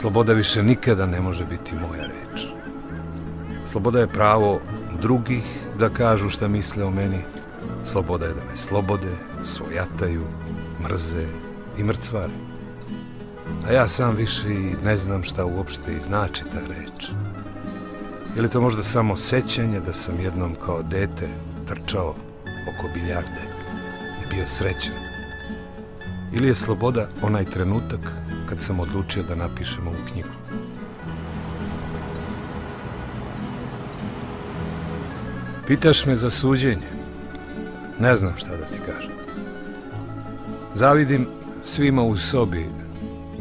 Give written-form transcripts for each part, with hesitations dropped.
sloboda više nikada ne može biti moja reč. Sloboda je pravo drugih da kažu šta misle o meni. Sloboda je da me slobode, svojataju, mrze i mrcvare. A ja sam više i ne znam šta uopšte i znači ta reč. Je li to možda samo sećanje da sam jednom kao dete trčao oko biljarde i bio srećan? Ili je sloboda onaj trenutak kad sam odlučio da napišem ovu knjigu? Pitaš me za suđenje. Ne znam šta da ti kažem. Zavidim svima u sobi,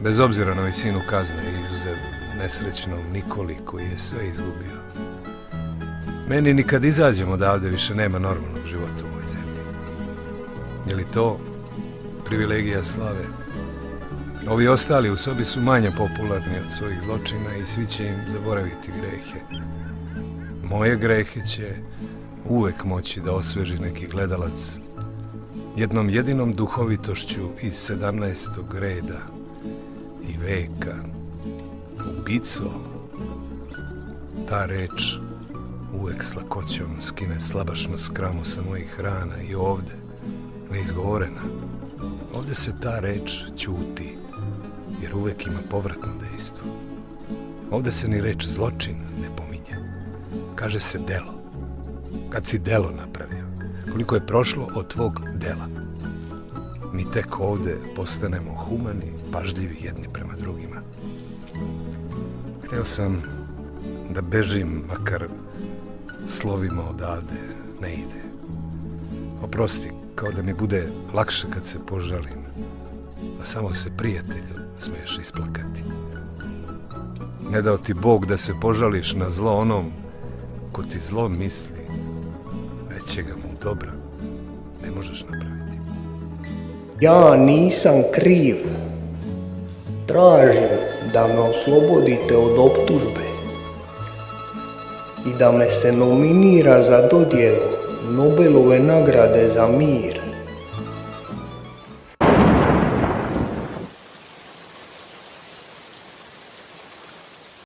bez obzira na visinu kazne, izuzev nesrećnom Nikoli koji je sve izgubio. Meni ni kad izađem odavde više nema normalnog života u ovoj zemlji. Je li to privilegija slave? Ovi ostali u sobi su manje popularni od svojih zločina i svi će im zaboraviti grehe. Moje grehe će uvek moći da osveži neki gledalac jednom jedinom duhovitošću iz 17. reda i veka. Ubico, ta reč uvek s lakoćom skine slabašnu skramu sa mojih rana i ovde, neizgovorena. Ovde se ta reč ćuti, jer uvek ima povratno dejstvo. Ovde se ni reč zločin ne pominje. Kaže se delo. Kad si delo napravio, koliko je prošlo od tvog dela. Mi tek ovde postanemo humani, pažljivi jedni prema drugima. Hteo sam da bežim, makar slovima odavde ne ide. Oprosti, kao da mi bude lakše kad se požalim, a samo se prijatelju smiješ isplakati. Ne dao ti Bog da se požališ na zlo onom ko ti zlo misli, većega mu dobra ne možeš napraviti. Ja nisam kriv. Tražim da me oslobodite od optužbe i da me se nominira za dodjelu Nobelove nagrade za mir.